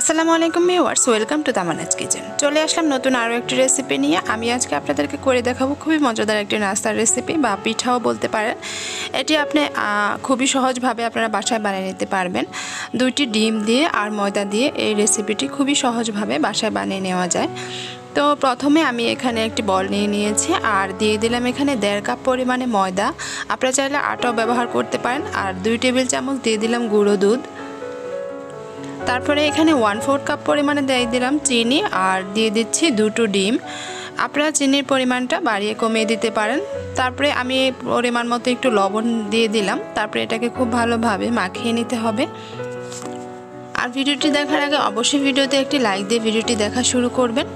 আসসালামু আলাইকুম viewers, welcome to Tamanna's kitchen. চলে আসলাম নতুন আরও একটি রেসিপি নিয়ে। আমি আজকে আপনাদেরকে করে দেখাবো খুবই মজাদার একটি নাস্তার রেসিপি বা পিঠাও বলতে পারেন। এটি আপনি খুবই সহজভাবে আপনারা বাসায় বানিয়ে নিতে পারবেন। 2টি ডিম দিয়ে আর ময়দা দিয়ে এই রেসিপিটি খুবই সহজভাবে বাসায় বানিয়ে নেওয়া যায়। তো প্রথমে আমি এখানে একটি বল নিয়ে নিয়েছি আর দিয়ে দিলাম এখানে 1.5 কাপ পরিমাণে ময়দা। আপনারা চাইলে আটাও ব্যবহার করতে পারেন। আর 2 টেবিল চামচ দিয়ে দিলাম গুঁড়ো দুধ। তারপরে এখানে 1/4 কাপ পরিমাণে দিয়ে দিলাম চিনি আর দিয়ে দিচ্ছি 2টো ডিম। আপনারা চিনির পরিমাণটা বাড়িয়ে কমিয়ে দিতে পারেন। তারপরে আমি পরিমাণ মতো একটু লবণ দিয়ে দিলাম। তারপরে এটাকে খুব ভালোভাবে মাখিয়ে নিতে হবে। আর ভিডিওটি দেখার আগে অবশ্যই ভিডিওতে একটি লাইক দিয়ে ভিডিওটি দেখা শুরু করবেন।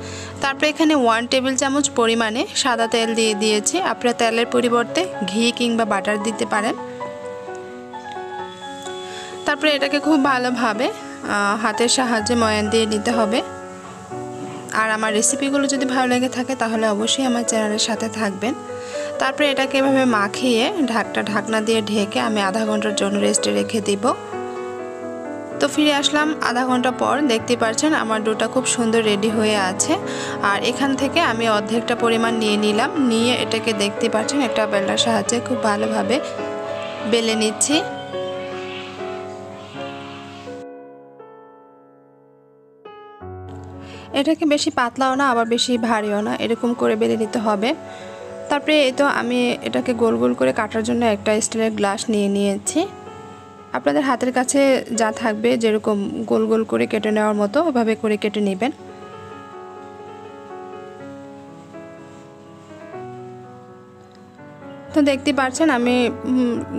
তারপরে এখানে 1 টেবিল চামচ পরিমাণে সাদা তেল দিয়ে দিয়েছি। আপনারা তেলের পরিবর্তে ঘি কিংবা বাটার দিতে পারেন। তারপরে এটাকে খুব ভালোভাবে হাতের সাহায্যে ময়ান দিয়ে নিতে হবে। আর আমার রেসিপিগুলো যদি ভালো লেগে থাকে তাহলে অবশ্যই আমার চ্যানেলের সাথে থাকবেন। তারপরে এটাকে এভাবে মাখিয়ে ঢাকনা দিয়ে ঢেকে আমি আধা ঘন্টার জন্য রেস্টে রেখে দিব। তো ফিরে আসলাম আধা ঘন্টা পর। দেখতে পাচ্ছেন আমার ডোটা খুব সুন্দর রেডি হয়ে আছে। আর এখান থেকে আমি অর্ধেকটা পরিমাণ নিয়ে নিলাম। নিয়ে এটাকে দেখতে পাচ্ছেন একটা বেলার সাহায্যে খুব ভালোভাবে বেলে নিচ্ছি। এটাকে বেশি পাতলাও না আবার বেশি ভারীও না, এরকম করে বেলে নিতে হবে। তারপরে এই তো আমি এটাকে গোল গোল করে কাটার জন্য একটা স্টিলের গ্লাস নিয়ে নিয়েছি। আপনাদের হাতের কাছে যা থাকবে যেরকম গোল গোল করে কেটে নেওয়ার মতো ওভাবে করে কেটে নেবেন। তো দেখতে পাচ্ছেন আমি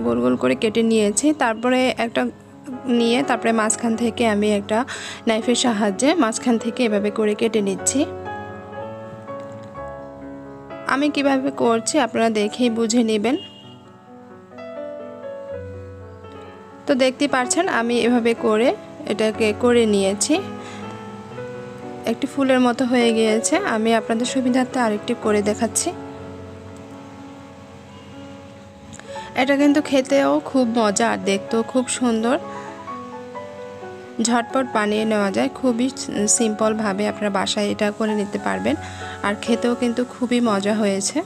গোল গোল করে কেটে নিয়েছি। তারপরে তারপরে মাঝখান থেকে আমি একটা নাইফের সাহায্যে মাঝখান থেকে এভাবে করে কেটে নিচ্ছি। আমি কিভাবে করছি আপনারা দেখেই বুঝে নেবেন। তো দেখতে পাচ্ছেন আমি এভাবে করে এটাকে করে নিয়েছি। একটি ফুলের মতো হয়ে গিয়েছে। আমি আপনাদের সুবিধার্থে আরেকটি করে দেখাচ্ছি। এটা কিন্তু খেতেও খুব মজা আর দেখতেও খুব সুন্দর। ঝটপট বানিয়ে নেওয়া যায়, খুবই সিম্পলভাবে আপনারা বাসায় এটা করে নিতে পারবেন। আর খেতেও কিন্তু খুবই মজা হয়েছে।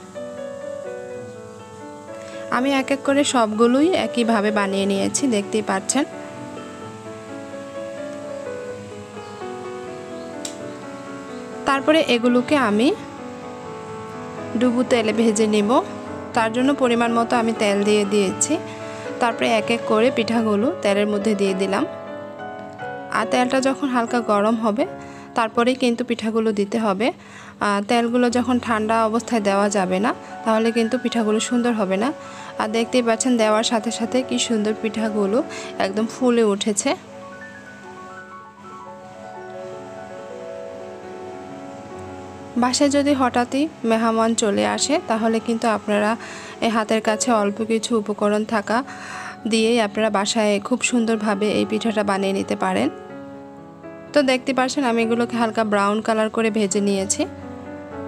আমি এক এক করে সবগুলোই একইভাবে বানিয়ে নিয়েছি, দেখতেই পাচ্ছেন। তারপরে এগুলোকে আমি ডুবো তেলে ভেজে নেব। তার জন্য পরিমাণ মতো আমি তেল দিয়ে দিয়েছি। তারপরে এক এক করে পিঠাগুলো তেলের মধ্যে দিয়ে দিলাম। আর তেলটা যখন হালকা গরম হবে তারপরেই কিন্তু পিঠাগুলো দিতে হবে। তেলগুলো যখন ঠান্ডা অবস্থায় দেওয়া যাবে না, তাহলে কিন্তু পিঠাগুলো সুন্দর হবে না। আর দেখতেই পাচ্ছেন দেওয়ার সাথে সাথে কি সুন্দর পিঠাগুলো একদম ফুলে উঠেছে। বাসায় যদি হঠাৎই মেহমান চলে আসে তাহলে কিন্তু আপনারা এই হাতের কাছে অল্প কিছু উপকরণ থাকা দিয়েই আপনারা বাসায় খুব সুন্দরভাবে এই পিঠাটা বানিয়ে নিতে পারেন। তো দেখতে পাচ্ছেন আমি এগুলোকে হালকা ব্রাউন কালার করে ভেজে নিয়েছি।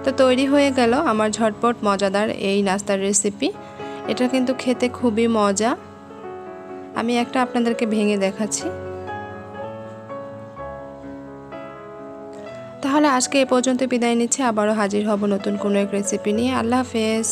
তো তৈরি হয়ে গেল আমার ঝটপট মজাদার এই নাস্তার রেসিপি। এটা কিন্তু খেতে খুবই মজা। আমি একটা আপনাদেরকে ভেঙে দেখাচ্ছি। তাহলে আজকে এ পর্যন্ত বিদায় নিচ্ছি। আবারও হাজির হব নতুন কোনো এক রেসিপি নিয়ে। আল্লাহ হাফেজ।